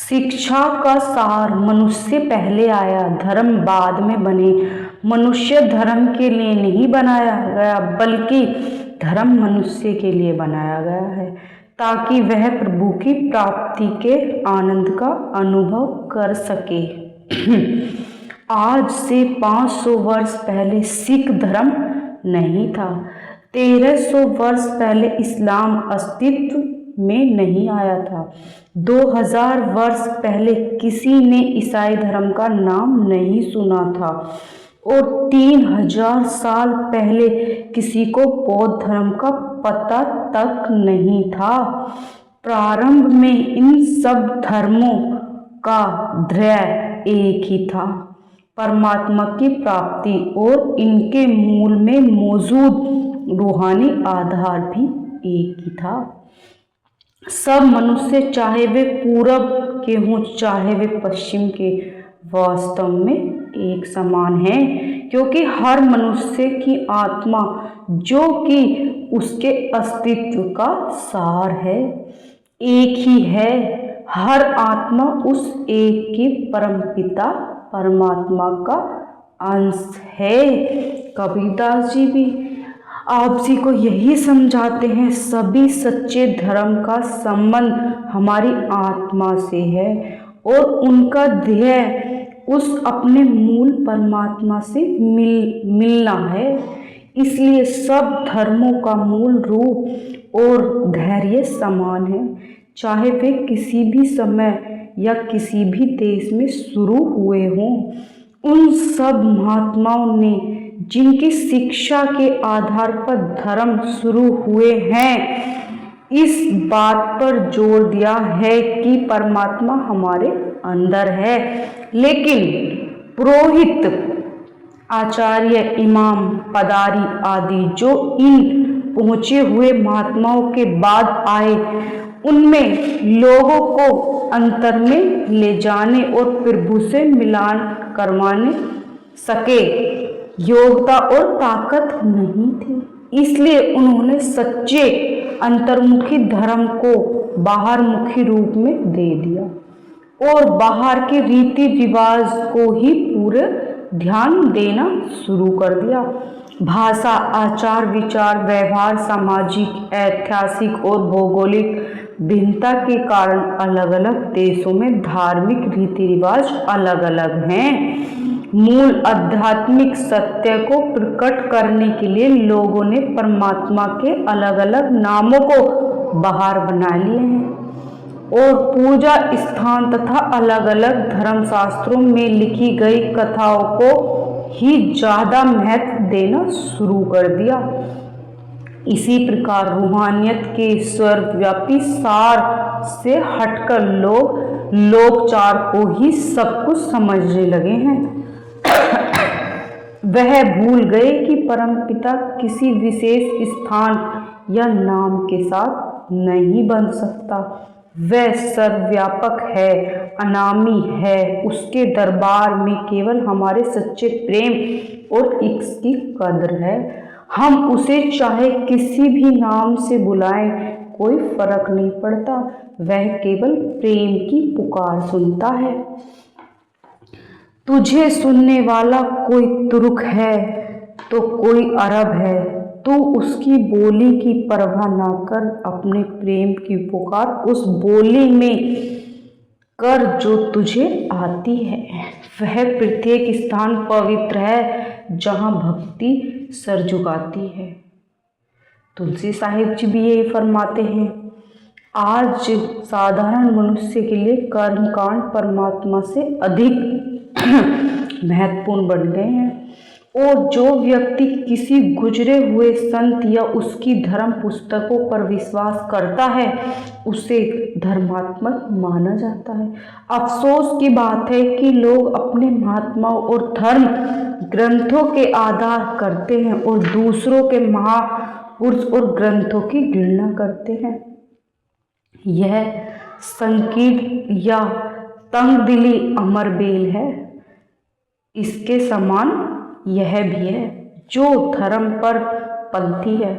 शिक्षा का सार मनुष्य पहले आया, धर्म बाद में बने। मनुष्य धर्म के लिए नहीं बनाया गया, बल्कि धर्म मनुष्य के लिए बनाया गया है, ताकि वह प्रभु की प्राप्ति के आनंद का अनुभव कर सके। आज से 500 वर्ष पहले सिख धर्म नहीं था। 1300 वर्ष पहले इस्लाम अस्तित्व में नहीं आया था। 2000 वर्ष पहले किसी ने ईसाई धर्म का नाम नहीं सुना था और 3000 साल पहले किसी को बौद्ध धर्म का पता तक नहीं था। प्रारंभ में इन सब धर्मों का ध्येय एक ही था, परमात्मा की प्राप्ति, और इनके मूल में मौजूद रूहानी आधार भी एक ही था। सब मनुष्य, चाहे वे पूरब के हों चाहे वे पश्चिम के, वास्तव में एक समान है, क्योंकि हर मनुष्य की आत्मा, जो कि उसके अस्तित्व का सार है, एक ही है। हर आत्मा उस एक के परमपिता परमात्मा का अंश है। कबीरदास जी भी आप जी को यही समझाते हैं, सभी सच्चे धर्म का संबंध हमारी आत्मा से है और उनका ध्येय उस अपने मूल परमात्मा से मिलना है। इसलिए सब धर्मों का मूल रूप और धैर्य समान है, चाहे वे किसी भी समय या किसी भी देश में शुरू हुए हों। उन सब महात्माओं ने जिनकी शिक्षा के आधार पर धर्म शुरू हुए हैं, इस बात पर जोर दिया है कि परमात्मा हमारे अंदर है। लेकिन पुरोहित, आचार्य, इमाम, पदारी आदि जो इन पहुँचे हुए महात्माओं के बाद आए, उनमें लोगों को अंतर में ले जाने और प्रभु से मिलान करवाने सके योग्यता और ताकत नहीं थी। इसलिए उन्होंने सच्चे अंतर्मुखी धर्म को बाहरमुखी रूप में दे दिया और बाहर के रीति रिवाज को ही पूरे ध्यान देना शुरू कर दिया। भाषा, आचार विचार, व्यवहार, सामाजिक, ऐतिहासिक और भौगोलिक भिन्नता के कारण अलग अलग देशों में धार्मिक रीति रिवाज अलग अलग हैं। मूल आध्यात्मिक सत्य को प्रकट करने के लिए लोगों ने परमात्मा के अलग अलग नामों को बाहर बना लिए हैं और पूजा स्थान तथा अलग अलग धर्मशास्त्रों में लिखी गई कथाओं को ही ज्यादा महत्व देना शुरू कर दिया। इसी प्रकार रूहानियत के सर्वव्यापी सार से हटकर लोग लोकचार को ही सब कुछ समझने लगे हैं। वह भूल गए कि परमपिता किसी विशेष स्थान या नाम के साथ नहीं बन सकता। वह सर्वव्यापक है, अनामी है। उसके दरबार में केवल हमारे सच्चे प्रेम और इश्क की कदर है। हम उसे चाहे किसी भी नाम से बुलाएं, कोई फर्क नहीं पड़ता। वह केवल प्रेम की पुकार सुनता है। तुझे सुनने वाला कोई तुर्क है तो कोई अरब है, तू उसकी बोली की परवाह ना कर, अपने प्रेम की पुकार उस बोली में कर जो तुझे आती है। वह प्रत्येक स्थान पवित्र है जहाँ भक्ति सर झुकाती है। तुलसी साहिब जी भी यही फरमाते हैं। आज साधारण मनुष्य के लिए कर्मकांड परमात्मा से अधिक महत्वपूर्ण बन गए हैं और जो व्यक्ति किसी गुजरे हुए संत या उसकी धर्म पुस्तकों पर विश्वास करता है, उसे धर्मात्मक माना जाता है। अफसोस की बात है कि लोग अपने महात्माओं और धर्म ग्रंथों के आदर करते हैं और दूसरों के महापुरुष और ग्रंथों की घृणा करते हैं। यह संकीर्ण या तंगदिली अमरबेल है। इसके समान यह भी है। जो धर्म पर पंथी है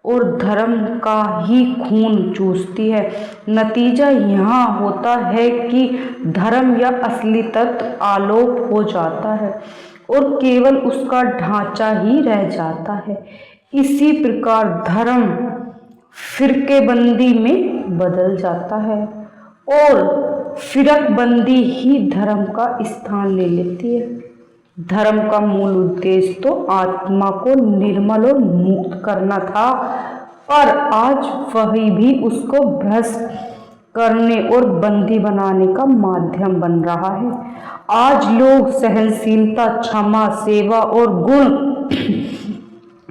और धर्म का ही खून चूसती है। नतीजा यहाँ होता है कि धर्म या असली तत्व आलोप हो जाता है और केवल उसका ढांचा ही रह जाता है। इसी प्रकार धर्म फिरकेबंदी में बदल जाता है और फिरकबंदी ही धर्म का स्थान ले लेती है। धर्म का मूल उद्देश्य तो आत्मा को निर्मल और मुक्त करना था, पर आज वही भी उसको भ्रष्ट करने और बंदी बनाने का माध्यम बन रहा है। आज लोग सहनशीलता, क्षमा, सेवा और गुण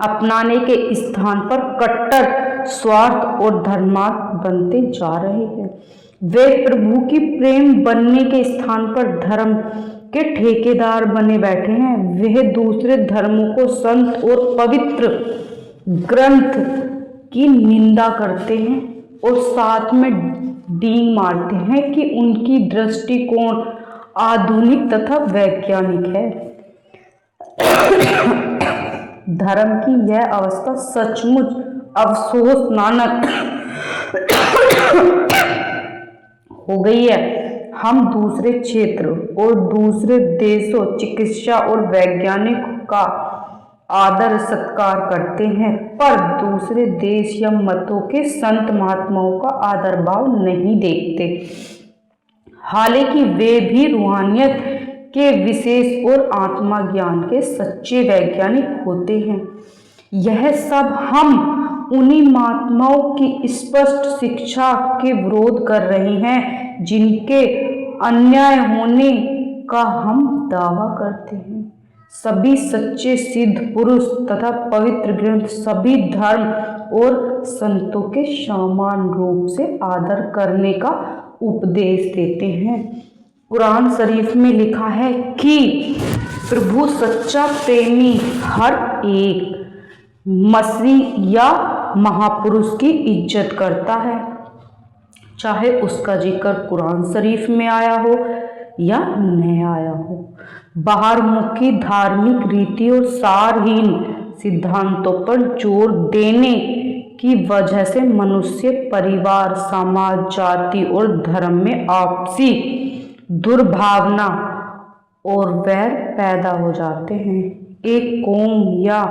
अपनाने के स्थान पर कट्टर स्वार्थ और धर्मात्म बनते जा रहे हैं। वे प्रभु की प्रेम बनने के स्थान पर धर्म के ठेकेदार बने बैठे हैं। वे दूसरे धर्मों को संत और पवित्र ग्रंथ की निंदा करते हैं और साथ में डींग मारते हैं कि उनकी दृष्टिकोण आधुनिक तथा वैज्ञानिक है। धर्म की यह अवस्था सचमुच अफसोसनाक हो गई है। हम दूसरे क्षेत्र और दूसरे देशों, चिकित्सा और वैज्ञानिक का आदर सत्कार करते हैं, पर दूसरे देश या मतों के संत महात्माओं का आदर भाव नहीं देखते, हालांकि वे भी रूहानियत के विशेष और आत्मा ज्ञान के सच्चे वैज्ञानिक होते हैं। यह सब हम उन्हीं महात्माओं की स्पष्ट शिक्षा के विरोध कर रहे हैं जिनके अन्याय होने का हम दावा करते हैं। सभी सच्चे सिद्ध पुरुष तथा पवित्र ग्रंथ सभी धर्म और संतों के समान रूप से आदर करने का उपदेश देते हैं। कुरान शरीफ में लिखा है कि प्रभु सच्चा प्रेमी हर एक मसीह या महापुरुष की इज्जत करता है, चाहे उसका जिक्र कुरान शरीफ में आया हो या नहीं आया हो। बाहरमुखी धार्मिक रीति और सारहीन सिद्धांतों पर जोर देने की वजह से मनुष्य परिवार, समाज, जाति और धर्म में आपसी दुर्भावना और वैर पैदा हो जाते हैं। एक कौम या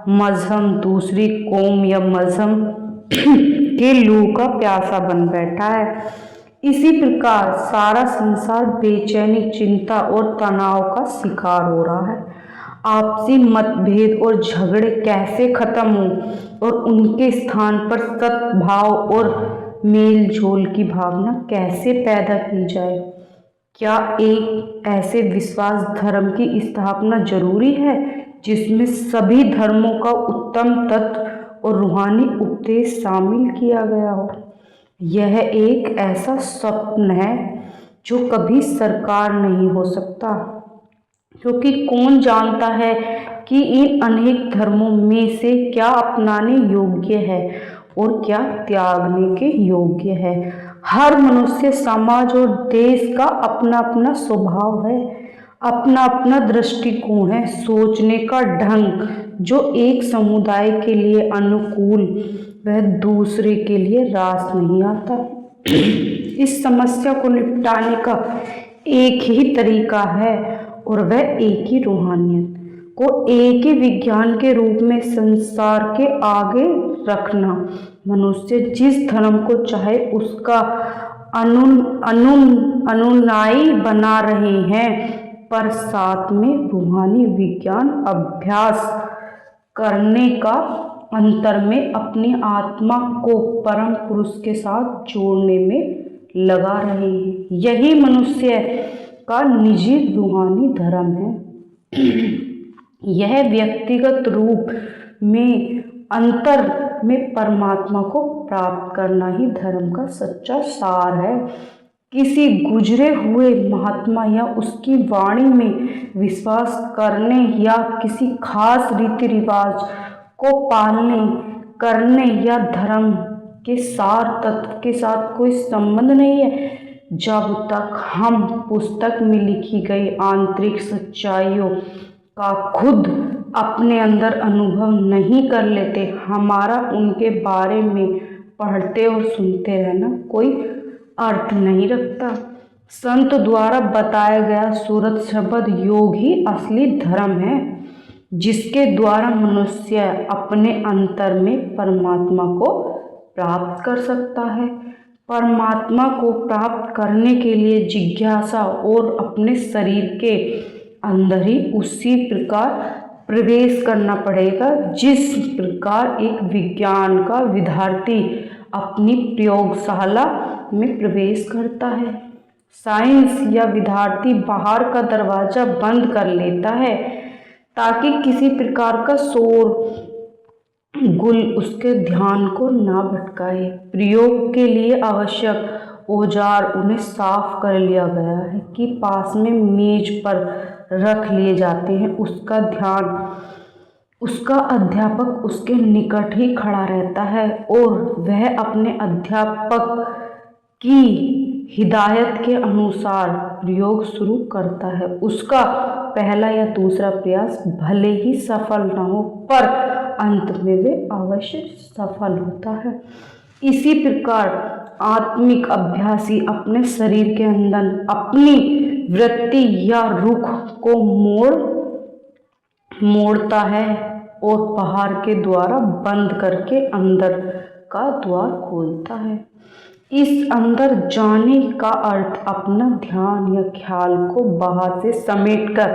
मजहब दूसरी कौम या मजहब के लू का प्यासा बन बैठा है। इसी प्रकार सारा संसार बेचैनी, चिंता और तनाव का शिकार हो रहा है। आपसी मतभेद और झगड़े कैसे खत्म हों और उनके स्थान पर सद्भाव और मेल जोल की भावना कैसे पैदा की जाए? क्या एक ऐसे विश्वास धर्म की स्थापना जरूरी है जिसमें सभी धर्मों का उत्तम तत्व और रूहानी उपदेश शामिल किया गया हो? यह एक ऐसा स्वप्न है जो कभी साकार नहीं हो सकता, क्योंकि कौन जानता है कि इन अनेक धर्मों में से क्या अपनाने योग्य है और क्या त्यागने के योग्य है। हर मनुष्य, समाज और देश का अपना अपना स्वभाव है, अपना अपना दृष्टिकोण है, सोचने का ढंग जो एक समुदाय के लिए अनुकूल वह दूसरे के लिए रास नहीं आता। इस समस्या को निपटाने का एक ही तरीका है और वह एक ही रूहानियत को एक ही विज्ञान के रूप में संसार के आगे रखना। मनुष्य जिस धर्म को चाहे उसका अनुयायी बना रहे हैं, पर साथ में रूहानी विज्ञान अभ्यास करने का अंतर में अपनी आत्मा को परम पुरुष के साथ जोड़ने में लगा रहे हैं। यही मनुष्य का निजी रूहानी धर्म है। यह व्यक्तिगत रूप में अंतर में परमात्मा को प्राप्त करना ही धर्म का सच्चा सार है। किसी गुजरे हुए महात्मा या उसकी वाणी में विश्वास करने या किसी खास रीति रिवाज को पालने करने या धर्म के सार तत्व के साथ कोई संबंध नहीं है। जब तक हम पुस्तक में लिखी गई आंतरिक सच्चाइयों का खुद अपने अंदर अनुभव नहीं कर लेते, हमारा उनके बारे में पढ़ते और सुनते रहना कोई अर्थ नहीं रखता। संत द्वारा बताया गया सूरत शब्द योग ही असली धर्म है, जिसके द्वारा मनुष्य अपने अंतर में परमात्मा को प्राप्त कर सकता है। परमात्मा को प्राप्त करने के लिए जिज्ञासा और अपने शरीर के अंदर ही उसी प्रकार प्रवेश करना पड़ेगा जिस प्रकार एक विज्ञान का विद्यार्थी अपनी प्रयोगशाला में प्रवेश करता है। साइंस या विद्यार्थी बाहर का दरवाजा बंद कर लेता है ताकि किसी प्रकार का शोर गुल उसके ध्यान को ना भटकाए। प्रयोग के लिए आवश्यक औजार उन्हें साफ कर लिया गया है कि पास में मेज पर रख लिए जाते हैं। उसका अध्यापक उसके निकट ही खड़ा रहता है और वह अपने अध्यापक की हिदायत के अनुसार प्रयोग शुरू करता है। उसका पहला या दूसरा प्रयास भले ही सफल न हो, पर अंत में वे अवश्य सफल होता है। इसी प्रकार आत्मिक अभ्यासी अपने शरीर के अंदर अपनी वृत्ति या रुख को मोड़ता है और बाहर के द्वारा बंद करके अंदर का द्वार खोलता है। इस अंदर जाने का अर्थ अपना ध्यान या ख्याल को बाहर से समेटकर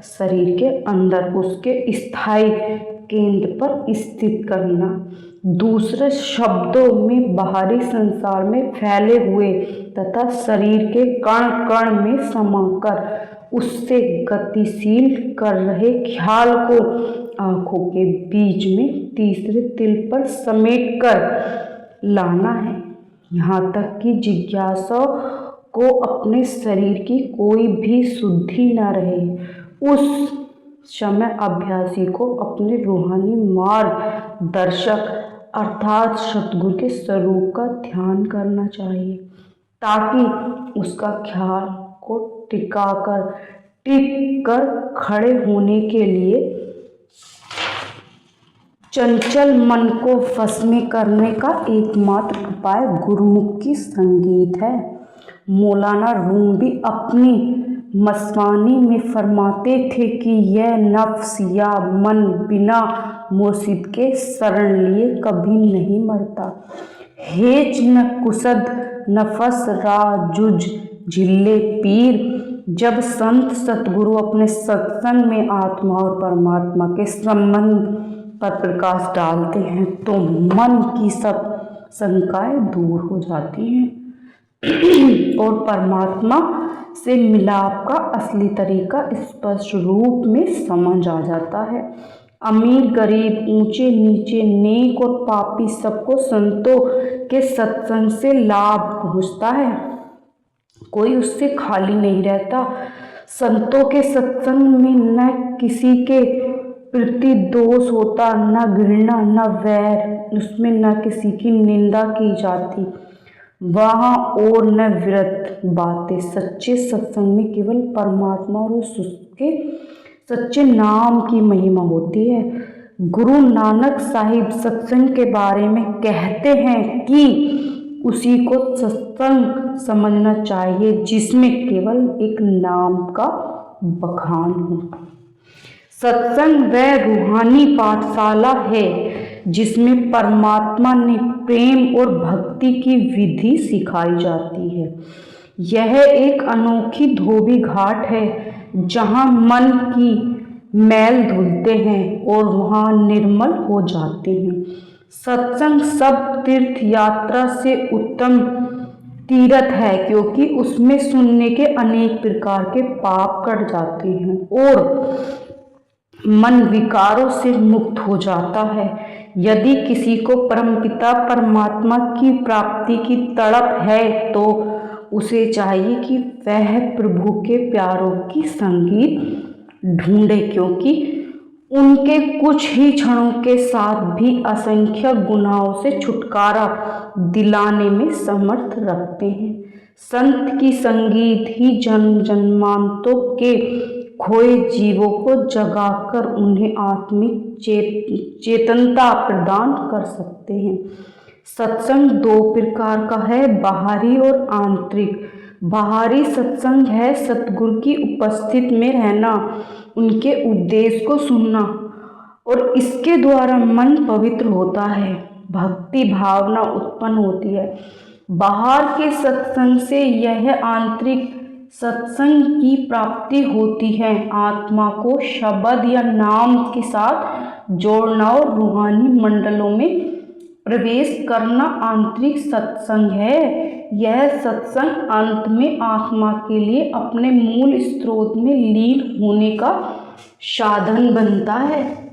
शरीर के अंदर उसके स्थायी केंद्र पर स्थित करना। दूसरे शब्दों में बाहरी संसार में फैले हुए तथा शरीर के कण कण में समाकर उससे गतिशील कर रहे ख्याल को आंखों के बीच में तीसरे तिल पर समेटकर लाना है, यहाँ तक कि जिज्ञासा को अपने शरीर की कोई भी शुद्धि न रहे। उस समय अभ्यासी को अपने रूहानी मार्गदर्शक अर्थात सतगुरु के स्वरूप का ध्यान करना चाहिए, ताकि उसका ख्याल को टिक कर खड़े होने के लिए चंचल मन को वश में करने का एकमात्र उपाय गुरुमुखी संगीत है। मौलाना रूम भी अपनी मस्तानी में फरमाते थे कि यह नफ्स या मन बिना मुर्शिद के शरण लिए कभी नहीं मरता। हेच न कुसद नफस रा जुज झिल्ले पीर। जब संत सतगुरु अपने सत्संग में आत्मा और परमात्मा के संबंध पर प्रकाश डालते हैं तो मन की सब शंकाएं दूर हो जाती हैं और परमात्मा से मिलाप का असली तरीका स्पष्ट रूप में समझ आ जाता है। अमीर गरीब, ऊंचे नीचे, नेक और पापी सबको संतों के सत्संग से लाभ पहुंचता है, कोई उससे खाली नहीं रहता। संतों के सत्संग में न किसी के प्रति दोष होता, न घृणा, न वैर, उसमें न किसी की निंदा की जाती वहाँ और न विरत बातें। सच्चे सत्संग में केवल परमात्मा और उसके सच्चे नाम की महिमा होती है। गुरु नानक साहिब सत्संग के बारे में कहते हैं कि उसी को सत्संग समझना चाहिए जिसमें केवल एक नाम का बखान हो। सत्संग वह रूहानी पाठशाला है जिसमें परमात्मा ने प्रेम और भक्ति की विधि सिखाई जाती है। यह एक अनोखी धोबी घाट है जहाँ मन की मैल धुलते हैं और वहाँ निर्मल हो जाते हैं। सत्संग सब तीर्थ यात्रा से उत्तम तीर्थ है क्योंकि उसमें सुनने के अनेक प्रकार के पाप कट जाते हैं और मन विकारों से मुक्त हो जाता है। यदि किसी को परमपिता परमात्मा की प्राप्ति की तड़प है तो उसे चाहिए कि वह प्रभु के प्यारों की संगीत ढूंढे, क्योंकि उनके कुछ ही क्षणों के साथ भी असंख्य गुनाहों से छुटकारा दिलाने में समर्थ रखते हैं। संत की संगीत ही जन्म जन्मांतों के खोए जीवों को जगाकर उन्हें आत्मिक चेतनता प्रदान कर सकते हैं। सत्संग दो प्रकार का है, बाहरी और आंतरिक। बाहरी सत्संग है सतगुरु की उपस्थिति में रहना, उनके उपदेश को सुनना, और इसके द्वारा मन पवित्र होता है, भक्ति भावना उत्पन्न होती है। बाहर के सत्संग से यह आंतरिक सत्संग की प्राप्ति होती है। आत्मा को शब्द या नाम के साथ जोड़ना और रूहानी मंडलों में प्रवेश करना आंतरिक सत्संग है। यह सत्संग अंत में आत्मा के लिए अपने मूल स्रोत में लीन होने का साधन बनता है।